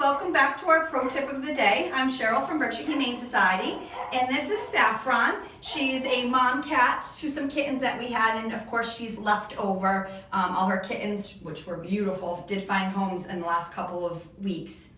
welcome back to our pro tip of the day. I'm Cheryl from Berkshire Humane Society, and this is Saffron. She's a mom cat to some kittens that we had, and of course she's left over. All her kittens, which were beautiful, did find homes in the last couple of weeks.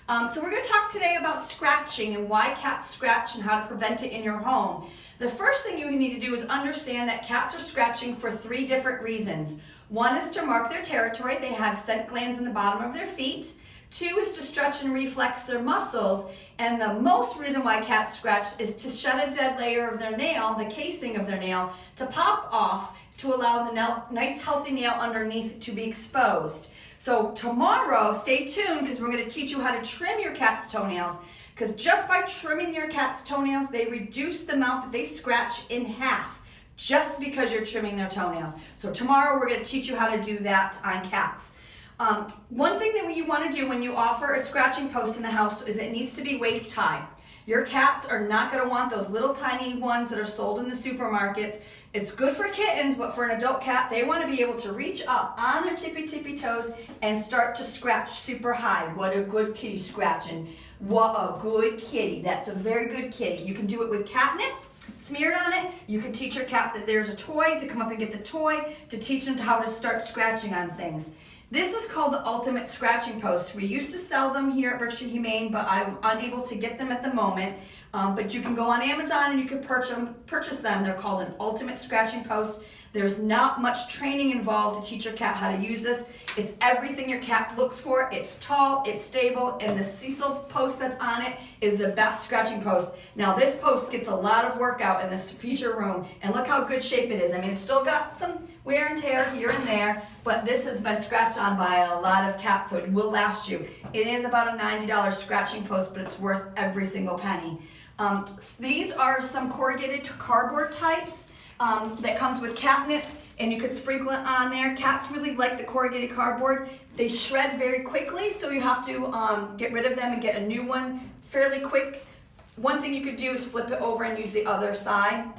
So we're going to talk today about scratching and why cats scratch and how to prevent it in your home. The first thing you need to do is understand that cats are scratching for 3 different reasons. 1 is to mark their territory. They have scent glands in the bottom of their feet. 2 is to stretch and reflex their muscles. And the most reason why cats scratch is to shed a dead layer of their nail, the casing of their nail, to pop off to allow the nice healthy nail underneath to be exposed. So tomorrow, stay tuned because we're going to teach you how to trim your cat's toenails. Because just by trimming your cat's toenails, they reduce the amount that they scratch in half. Just because you're trimming their toenails. So tomorrow we're going to teach you how to do that on cats. One thing that you want to do when you offer a scratching post in the house is it needs to be waist high. Your cats are not going to want those little tiny ones that are sold in the supermarkets. It's good for kittens, but for an adult cat, they want to be able to reach up on their tippy toes and start to scratch super high. What a good kitty scratching. What a good kitty. That's a very good kitty. You can do it with catnip smeared on it. You can teach your cat that there's a toy to come up and get the toy to teach them how to start scratching on things. This is called the Ultimate Scratching Post. We used to sell them here at Berkshire Humane, but I'm unable to get them at the moment. But you can go on Amazon and you can purchase them. They're called an Ultimate Scratching Post. There's not much training involved to teach your cat how to use this. It's everything your cat looks for. It's tall, it's stable, and the Cecil post that's on it is the best scratching post. Now this post gets a lot of work out in this feature room, and look how good shape it is. I mean, it's still got some wear and tear here and there, but this has been scratched on by a lot of cats, so it will last you. It is about a $90 scratching post, but it's worth every single penny. These are some corrugated cardboard types. That comes with catnip, and you could sprinkle it on there. Cats really like the corrugated cardboard. They shred very quickly, so you have to get rid of them and get a new one fairly quick. One thing you could do is flip it over and use the other side,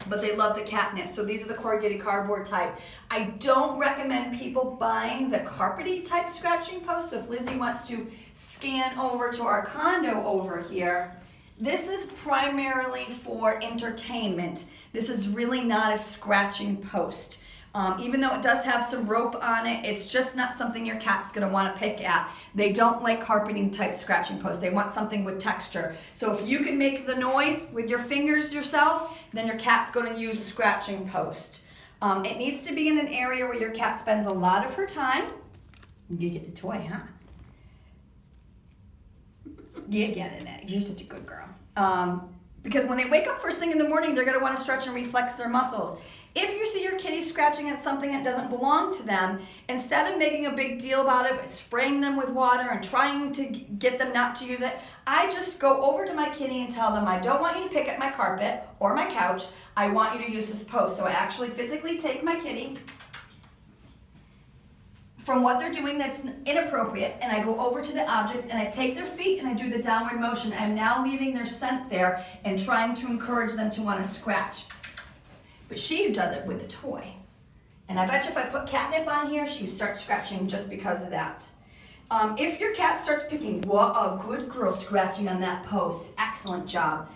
but they love the catnip. So these are the corrugated cardboard type. I don't recommend people buying the carpety type scratching post. So if Lizzie wants to scan over to our condo over here, this is primarily for entertainment. This is really not a scratching post. Even though it does have some rope on it, it's just not something your cat's gonna wanna pick at. They don't like carpeting type scratching posts. They want something with texture. So if you can make the noise with your fingers yourself, then your cat's gonna use a scratching post. It needs to be in an area where your cat spends a lot of her time. You get the toy, huh? You get it. You're such a good girl. Because when they wake up first thing in the morning, they're going to want to stretch and reflex their muscles. If you see your kitty scratching at something that doesn't belong to them, instead of making a big deal about it, spraying them with water and trying to get them not to use it, I just go over to my kitty and tell them, I don't want you to pick at my carpet or my couch. I want you to use this post. So I actually physically take my kitty from what they're doing that's inappropriate, and I go over to the object and I take their feet and I do the downward motion. I'm now leaving their scent there and trying to encourage them to want to scratch. But she does it with the toy. And I bet you if I put catnip on here, she would start scratching just because of that. If your cat starts picking, what a good girl scratching on that post. Excellent job.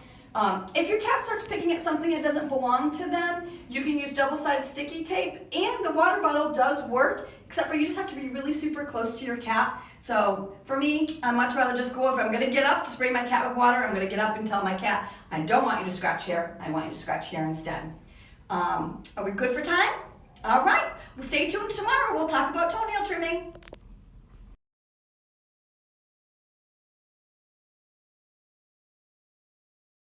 If your cat starts picking at something that doesn't belong to them, you can use double-sided sticky tape, and the water bottle does work, except for you just have to be really super close to your cat. So for me, I'd much rather just go over. I'm going to get up to spray my cat with water. I'm going to get up and tell my cat, I don't want you to scratch here. I want you to scratch here instead. Are we good for time? All right. Well, stay tuned tomorrow. We'll talk about toenail trimming.